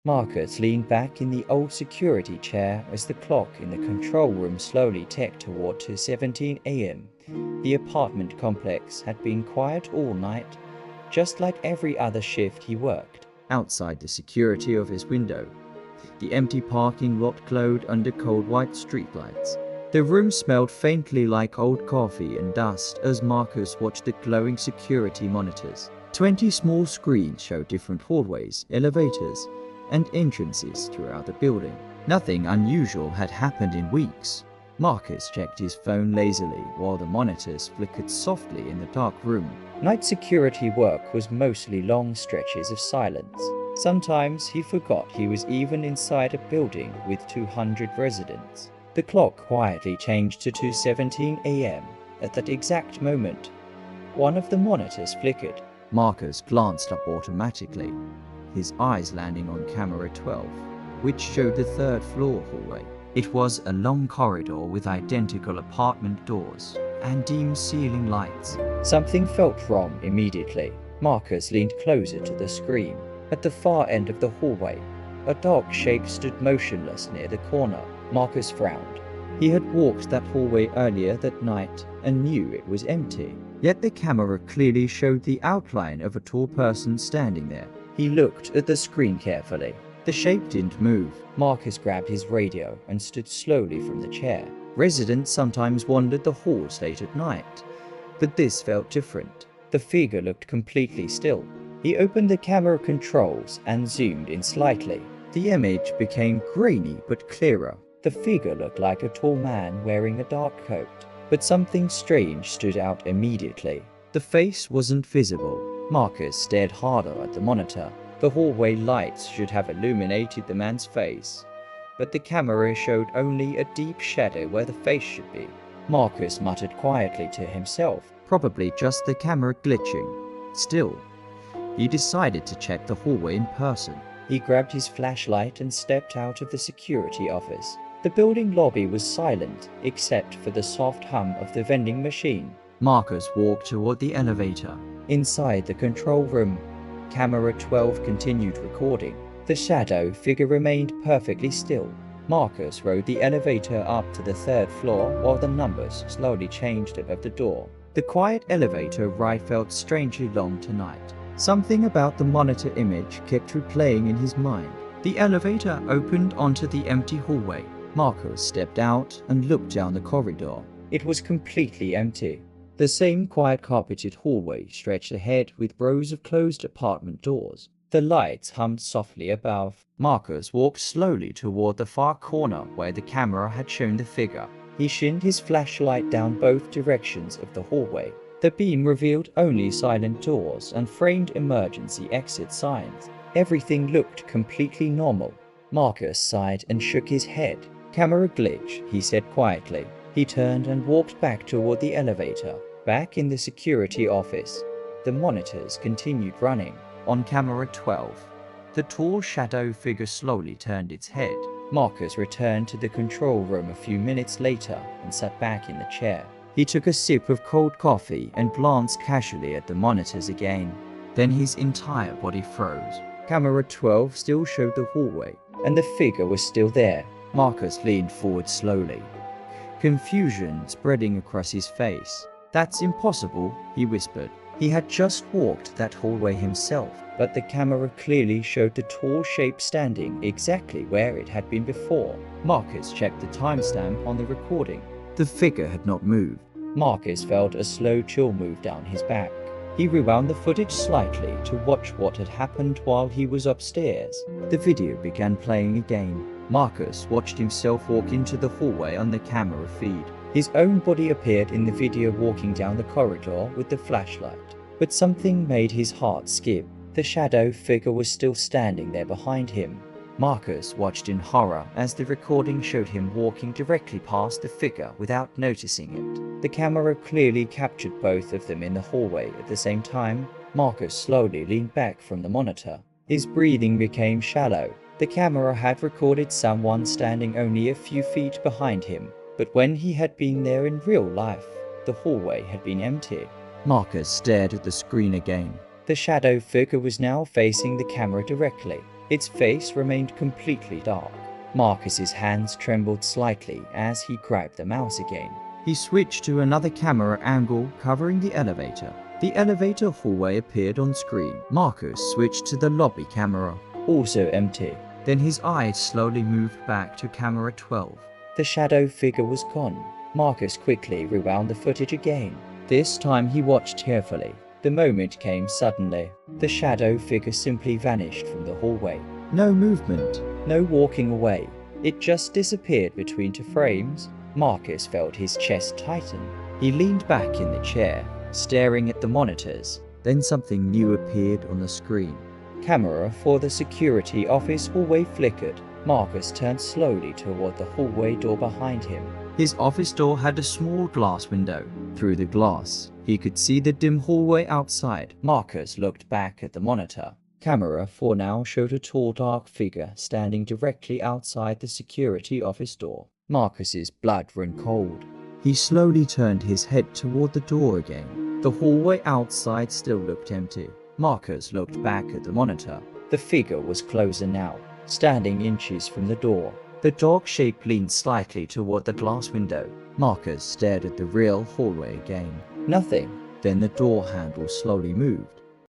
Marcus leaned back in the old security chair as the clock in the control room slowly ticked toward 2:17 a.m. The apartment complex had been quiet all night, just like every other shift he worked. Outside the security of his window, the empty parking lot glowed under cold white streetlights. The room smelled faintly like old coffee and dust as Marcus watched the glowing security monitors. 20 small screens showed different hallways, elevators, and entrances throughout the building. Nothing unusual had happened in weeks. Marcus checked his phone lazily while the monitors flickered softly in the dark room. Night security work was mostly long stretches of silence. Sometimes he forgot he was even inside a building with 200 residents. The clock quietly changed to 2:17 a.m. At that exact moment, one of the monitors flickered. Marcus glanced up automatically, his eyes landing on camera 12, which showed the third-floor hallway. It was a long corridor with identical apartment doors and dim ceiling lights. Something felt wrong immediately. Marcus leaned closer to the screen. At the far end of the hallway, a dark shape stood motionless near the corner. Marcus frowned. He had walked that hallway earlier that night and knew it was empty. Yet the camera clearly showed the outline of a tall person standing there. He looked at the screen carefully. The shape didn't move. Marcus grabbed his radio and stood slowly from the chair. Residents sometimes wandered the halls late at night, but this felt different. The figure looked completely still. He opened the camera controls and zoomed in slightly. The image became grainy but clearer. The figure looked like a tall man wearing a dark coat, but something strange stood out immediately. The face wasn't visible. Marcus stared harder at the monitor. The hallway lights should have illuminated the man's face, but the camera showed only a deep shadow where the face should be. Marcus muttered quietly to himself, probably just the camera glitching. Still, he decided to check the hallway in person. He grabbed his flashlight and stepped out of the security office. The building lobby was silent, except for the soft hum of the vending machine. Marcus walked toward the elevator. Inside the control room, camera 12 continued recording. The shadow figure remained perfectly still. Marcus rode the elevator up to the third floor while the numbers slowly changed above the door. The quiet elevator ride felt strangely long tonight. Something about the monitor image kept replaying in his mind. The elevator opened onto the empty hallway. Marcus stepped out and looked down the corridor. It was completely empty. The same quiet carpeted hallway stretched ahead with rows of closed apartment doors. The lights hummed softly above. Marcus walked slowly toward the far corner where the camera had shown the figure. He shined his flashlight down both directions of the hallway. The beam revealed only silent doors and framed emergency exit signs. Everything looked completely normal. Marcus sighed and shook his head. "Camera glitch," he said quietly. He turned and walked back toward the elevator. Back in the security office, the monitors continued running. On camera 12, the tall shadow figure slowly turned its head. Marcus returned to the control room a few minutes later and sat back in the chair. He took a sip of cold coffee and glanced casually at the monitors again. Then his entire body froze. Camera 12 still showed the hallway, and the figure was still there. Marcus leaned forward slowly, confusion spreading across his face. "That's impossible," he whispered. He had just walked that hallway himself, but the camera clearly showed the tall shape standing exactly where it had been before. Marcus checked the timestamp on the recording. The figure had not moved. Marcus felt a slow chill move down his back. He rewound the footage slightly to watch what had happened while he was upstairs. The video began playing again. Marcus watched himself walk into the hallway on the camera feed. His own body appeared in the video walking down the corridor with the flashlight. But something made his heart skip. The shadow figure was still standing there behind him. Marcus watched in horror as the recording showed him walking directly past the figure without noticing it. The camera clearly captured both of them in the hallway at the same time. Marcus slowly leaned back from the monitor. His breathing became shallow. The camera had recorded someone standing only a few feet behind him, but when he had been there in real life, the hallway had been empty. Marcus stared at the screen again. The shadow figure was now facing the camera directly. Its face remained completely dark. Marcus's hands trembled slightly as he grabbed the mouse again. He switched to another camera angle covering the elevator. The elevator hallway appeared on screen. Marcus switched to the lobby camera, also empty. Then his eyes slowly moved back to camera 12. The shadow figure was gone. Marcus quickly rewound the footage again. This time he watched carefully. The moment came suddenly. The shadow figure simply vanished from the hallway. No movement, no walking away. It just disappeared between two frames. Marcus felt his chest tighten. He leaned back in the chair, staring at the monitors. Then something new appeared on the screen. Camera for the security office hallway flickered. Marcus turned slowly toward the hallway door behind him. His office door had a small glass window. Through the glass, he could see the dim hallway outside. Marcus looked back at the monitor. Camera 4 now showed a tall dark figure standing directly outside the security office door. Marcus's blood ran cold. He slowly turned his head toward the door again. The hallway outside still looked empty. Marcus looked back at the monitor. The figure was closer now, standing inches from the door. The dog shape leaned slightly toward the glass window. Marcus stared at the real hallway again. Nothing. Then the door handle slowly moved.